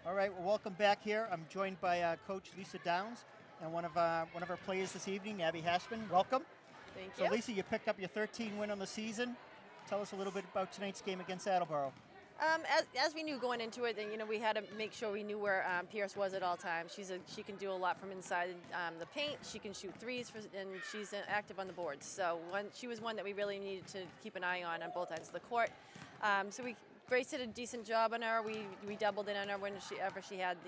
All right, well, welcome back here. I'm joined by Coach Lisa Downs and one of our players this evening, Abby Hassman. Welcome. Thank So, you. Lisa, you picked up your 13th win on the season. Tell us a little bit about tonight's game against Attleboro. As we knew going into it, we had to make sure we knew where Pierce was at all times. She can do a lot from inside the paint. She can shoot threes, and she's active on the boards. So she was one that we really needed to keep an eye on both ends of the court. So Grace did a decent job on her. We doubled in on her whenever she had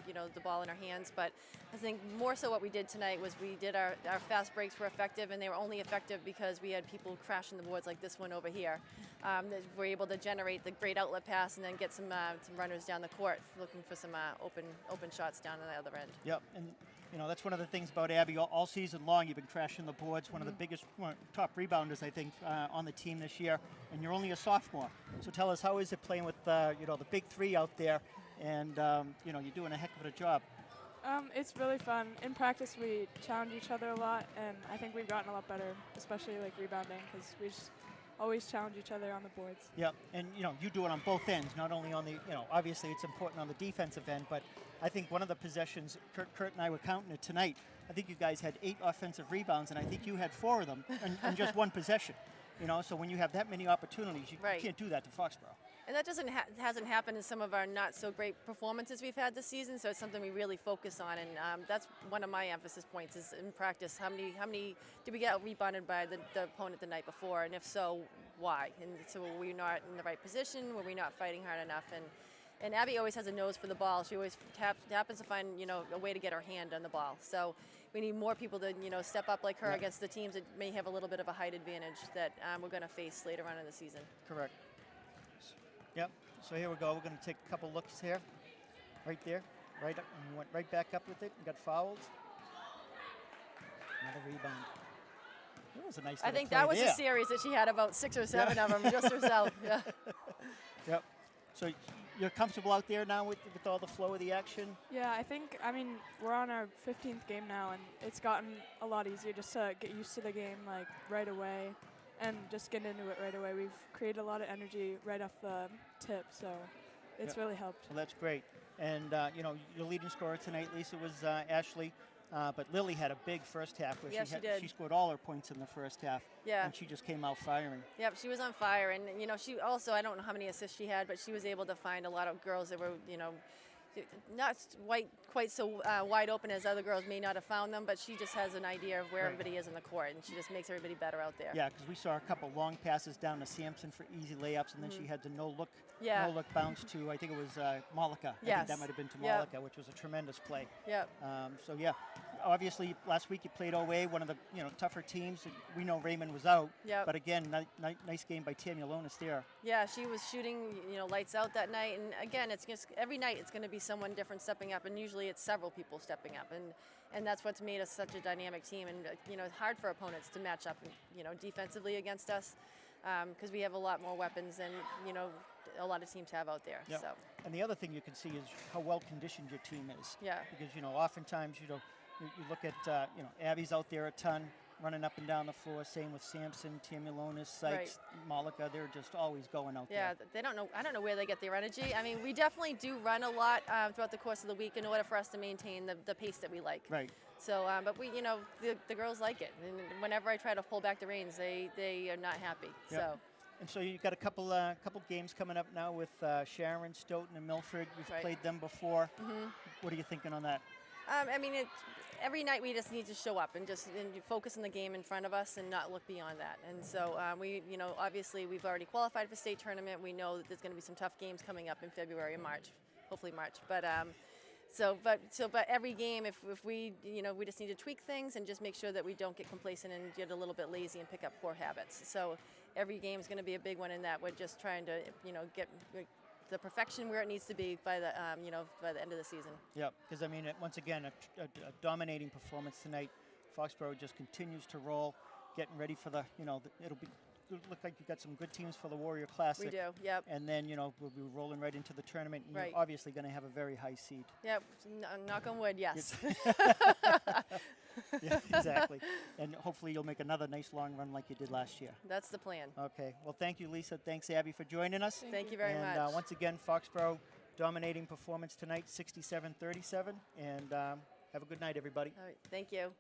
the ball in her hands. But I think more so what we did tonight was we did our fast breaks were effective, and they were only effective because we had people crashing the boards like this one over here. That were able to generate the great outlet pass and then get some runners down the court looking for some open shots down on the other end. Yep, and that's one of the things about Abby. All season long, you've been crashing the boards. One of the biggest, top rebounders, I think, on the team this year. And you're only a sophomore. So tell us, how is it playing with the big three out there? And you're doing a heck of a job. It's really fun. In practice, we challenge each other a lot, and I think we've gotten a lot better, especially like rebounding, because we just always challenge each other on the boards. Yep, and you do it on both ends, not only on the, obviously it's important on the defensive end, but I think one of the possessions, Kurt and I were counting it tonight, I think you guys had 8 offensive rebounds, and I think you had 4 of them in just one possession. So when you have that many opportunities, you can't do that to Foxborough. And that hasn't happened in some of our not so great performances we've had this season. So it's something we really focus on, and that's one of my emphasis points is in practice. How many did we get rebounded by the opponent the night before, and if so, why? And so were we not in the right position? Were we not fighting hard enough? And Abby always has a nose for the ball. She always happens to find a way to get her hand on the ball. So we need more people to step up like her against the teams that may have a little bit of a height advantage that we're going to face later on in the season. Correct. Yep. So here we go. We're going to take a couple looks here. Right there. Right up. And we went right back up with it and got fouled. Another rebound. That was a nice. I think that was a series that she had about 6 or 7 of them just herself. Yeah. Yep. So you're comfortable out there now with all the flow of the action? Yeah, I mean, we're on our 15th game now, and it's gotten a lot easier just to get used to the game like right away and just get into it right away. We've created a lot of energy right off the tip, so it's really helped. Well, that's great. And, your leading scorer tonight, Lisa, was Ashley. But Lily had a big first half where she did. She scored all her points in the first half. Yeah. And she just came out firing. Yep, she was on fire. And, she also, I don't know how many assists she had, but she was able to find a lot of girls that were, not quite so wide open as other girls may not have found them, but she just has an idea of where everybody is in the court, and she just makes everybody better out there. Yeah, because we saw a couple long passes down to Sampson for easy layups, and then she had the no-look bounce to, I think it was Malika. Yes. I think that might have been to Malika, which was a tremendous play. Yep. So, yeah, obviously last week you played OA, one of the tougher teams. We know Raymond was out, but again, nice game by Tammy Alonis there. Yeah, she was shooting lights out that night, and again, it's just every night it's going to be someone different stepping up, and usually it's several people stepping up, and that's what's made us such a dynamic team. And it's hard for opponents to match up defensively against us because we have a lot more weapons than a lot of teams have out there. Yep. So. And the other thing you can see is how well conditioned your team is. Yeah. Because oftentimes you look at Abby's out there a ton, running up and down the floor. Same with Sampson, Tammy Alonis, Sykes, Malika. They're just always going out there. Yeah, they don't know. I don't know where they get their energy. I mean, we definitely do run a lot throughout the course of the week in order for us to maintain the pace that we like. Right. So, but we, the girls like it. And whenever I try to pull back the reins, they are not happy. Yep. So. And so you've got a couple games coming up now with Sharon, Stoughton, and Milford. You've played them before. Mm-hmm. What are you thinking on that? I mean, every night we just need to show up and focus on the game in front of us and not look beyond that. And so we, obviously we've already qualified for state tournament. We know that there's going to be some tough games coming up in February and March, hopefully March. But but every game, if we, we just need to tweak things and just make sure that we don't get complacent and get a little bit lazy and pick up poor habits. So every game is going to be a big one in that. We're just trying to, get the perfection where it needs to be by the by the end of the season. Yeah, because I mean, once again, a dominating performance tonight. Foxborough just continues to roll, getting ready for the it'll look like you got some good teams for the Warrior Classic. We do, yep. And then we'll be rolling right into the tournament. And right. You're obviously going to have a very high seed. Yep, knock on wood, yes. Yeah, exactly. And hopefully you'll make another nice long run like you did last year. That's the plan. Okay. Well, thank you, Lisa. Thanks, Abby, for joining us. Thank you very much. And once again, Foxborough dominating performance tonight, 67-37. And have a good night, everybody. All right, thank you.